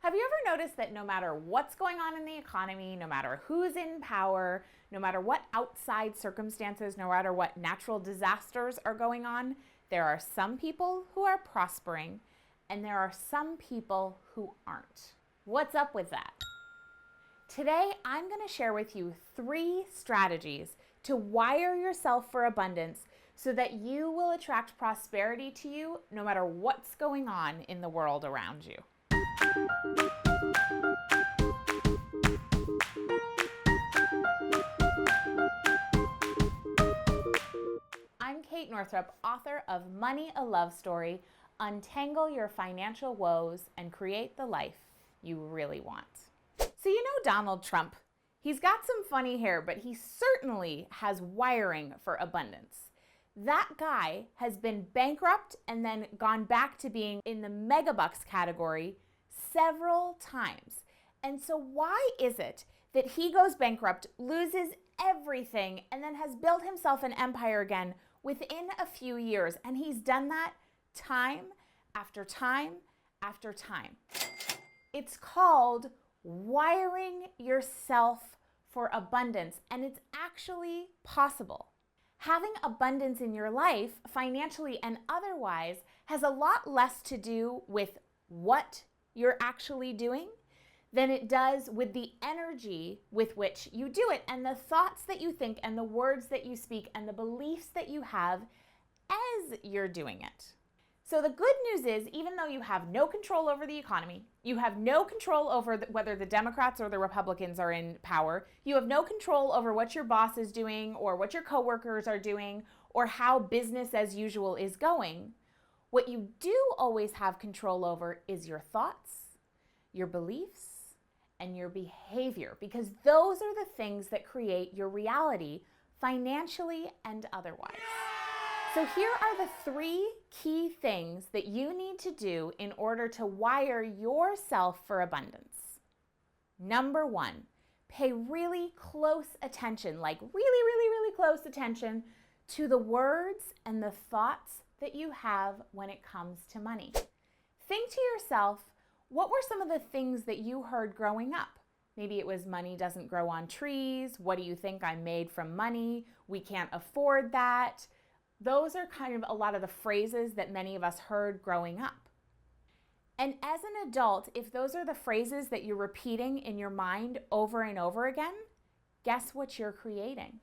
Have you ever noticed that no matter what's going on in the economy, no matter who's in power, no matter what outside circumstances, no matter what natural disasters are going on, there are some people who are prospering and there are some people who aren't? What's up with that? Today, I'm going to share with you 3 strategies to wire yourself for abundance so that you will attract prosperity to you no matter what's going on in the world around you. I'm Kate Northrup, author of Money, a Love Story, Untangle Your Financial Woes and Create the Life You Really Want. So you know Donald Trump. He's got some funny hair, but he certainly has wiring for abundance. That guy has been bankrupt and then gone back to being in the megabucks category several times. And so why is it that he goes bankrupt, loses everything, and then has built himself an empire again within a few years? And he's done that time after time after time. It's called wiring yourself for abundance, and it's actually possible. Having abundance in your life, financially and otherwise, has a lot less to do with what you're actually doing than it does with the energy with which you do it, and the thoughts that you think, and the words that you speak, and the beliefs that you have as you're doing it. So the good news is, even though you have no control over the economy, you have no control over whether the Democrats or the Republicans are in power, you have no control over what your boss is doing or what your coworkers are doing or how business as usual is going, what you do always have control over is your thoughts, your beliefs, and your behavior, because those are the things that create your reality financially and otherwise. So here are the 3 key things that you need to do in order to wire yourself for abundance. Number 1, pay really close attention, like really close attention to the words and the thoughts that you have when it comes to money. Think to yourself, what were some of the things that you heard growing up? Maybe it was money doesn't grow on trees. What do you think I'm made from money? We can't afford that. Those are kind of a lot of the phrases that many of us heard growing up. And as an adult, if those are the phrases that you're repeating in your mind over and over again, guess what you're creating?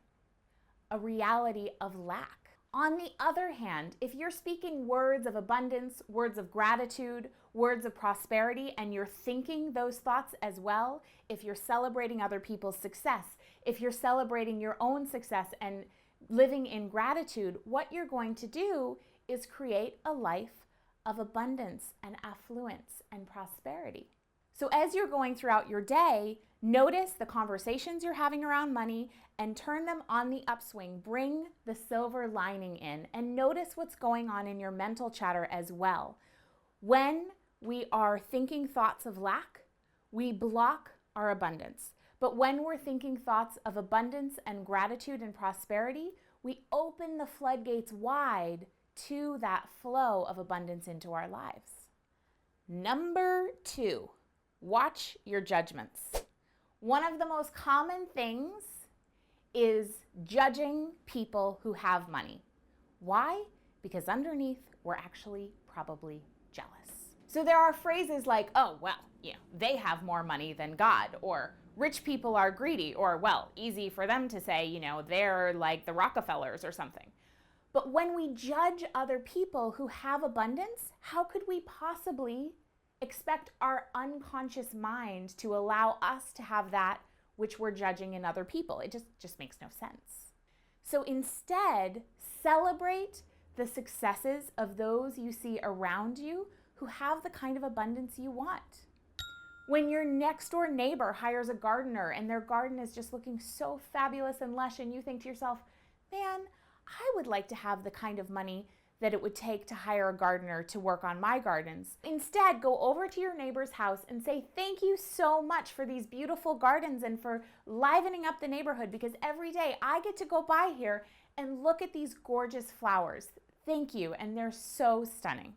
A reality of lack. On the other hand, if you're speaking words of abundance, words of gratitude, words of prosperity, and you're thinking those thoughts as well, if you're celebrating other people's success, if you're celebrating your own success and living in gratitude, what you're going to do is create a life of abundance and affluence and prosperity. So as you're going throughout your day, notice the conversations you're having around money and turn them on the upswing. Bring the silver lining in and notice what's going on in your mental chatter as well. When we are thinking thoughts of lack, we block our abundance. But when we're thinking thoughts of abundance and gratitude and prosperity, we open the floodgates wide to that flow of abundance into our lives. Number 2, watch your judgments. One of the most common things is judging people who have money. Why? Because underneath, we're actually probably jealous. So there are phrases like, oh, well, they have more money than God, or rich people are greedy, or, well, easy for them to say, they're like the Rockefellers or something. But when we judge other people who have abundance, how could we possibly expect our unconscious mind to allow us to have that which we're judging in other people? It just makes no sense. So instead, celebrate the successes of those you see around you who have the kind of abundance you want. When your next door neighbor hires a gardener and their garden is just looking so fabulous and lush, and you think to yourself, man, I would like to have the kind of money that it would take to hire a gardener to work on my gardens. Instead, go over to your neighbor's house and say, thank you so much for these beautiful gardens and for livening up the neighborhood, because every day I get to go by here and look at these gorgeous flowers. Thank you, and they're so stunning.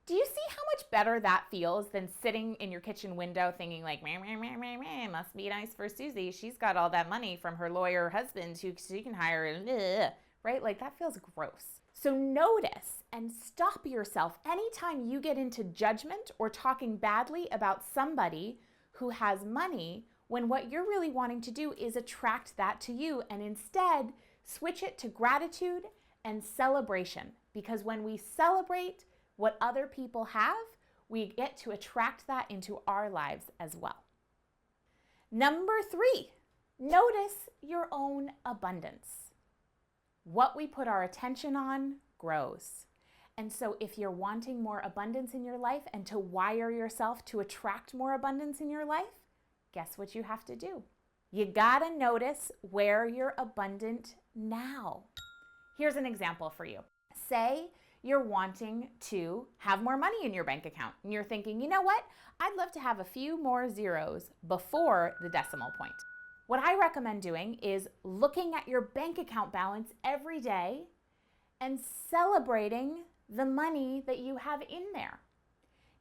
Do you see how much better that feels than sitting in your kitchen window thinking like, meh, meh, meh, meh, meh, must be nice for Susie. She's got all that money from her lawyer husband who she can hire, right? Like that feels gross. So notice and stop yourself anytime you get into judgment or talking badly about somebody who has money, when what you're really wanting to do is attract that to you, and instead switch it to gratitude and celebration. Because when we celebrate what other people have, we get to attract that into our lives as well. Number 3, notice your own abundance. What we put our attention on grows. And so if you're wanting more abundance in your life and to wire yourself to attract more abundance in your life, guess what you have to do? You gotta notice where you're abundant now. Here's an example for you. Say you're wanting to have more money in your bank account and you're thinking, you know what? I'd love to have a few more zeros before the decimal point. What I recommend doing is looking at your bank account balance every day and celebrating the money that you have in there.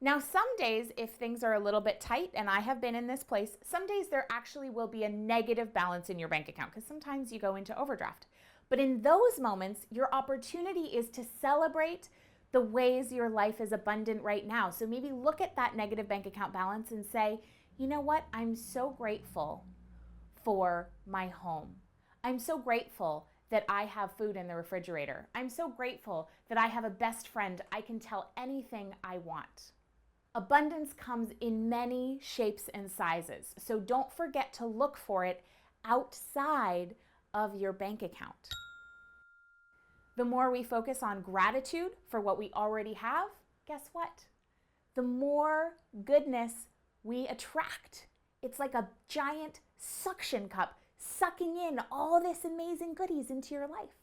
Now, some days, if things are a little bit tight, and I have been in this place, some days there actually will be a negative balance in your bank account because sometimes you go into overdraft. But in those moments, your opportunity is to celebrate the ways your life is abundant right now. So maybe look at that negative bank account balance and say, you know what? I'm so grateful for my home. I'm so grateful that I have food in the refrigerator. I'm so grateful that I have a best friend I can tell anything I want. Abundance comes in many shapes and sizes, so don't forget to look for it outside of your bank account. The more we focus on gratitude for what we already have, guess what? The more goodness we attract. It's like a giant suction cup sucking in all this amazing goodies into your life.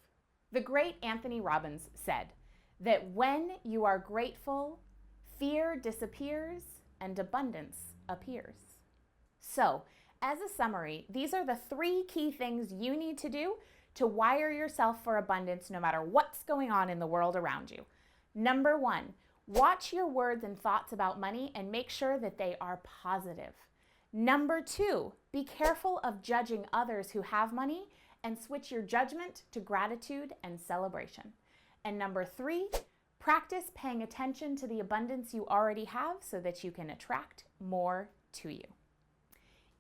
The great Anthony Robbins said that when you are grateful, fear disappears and abundance appears. So, as a summary, these are the 3 key things you need to do to wire yourself for abundance no matter what's going on in the world around you. Number 1, watch your words and thoughts about money and make sure that they are positive. Number 2, be careful of judging others who have money and switch your judgment to gratitude and celebration. And number 3, practice paying attention to the abundance you already have so that you can attract more to you.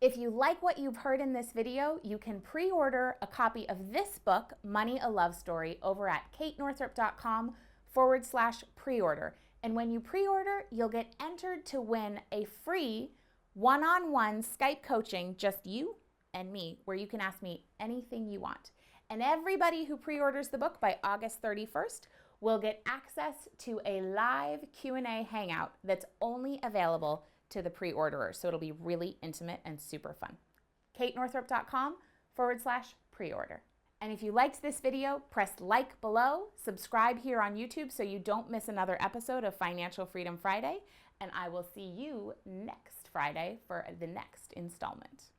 If you like what you've heard in this video, you can pre-order a copy of this book, Money, a Love Story, over at katenorthrup.com/pre-order. And when you pre-order, you'll get entered to win a free one-on-one Skype coaching, just you and me, where you can ask me anything you want. And everybody who pre-orders the book by August 31st will get access to a live Q&A hangout that's only available to the pre-orderers. So it'll be really intimate and super fun. katenorthrup.com/pre-order. And if you liked this video, press like below, subscribe here on YouTube so you don't miss another episode of Financial Freedom Friday, and I will see you next Friday for the next installment.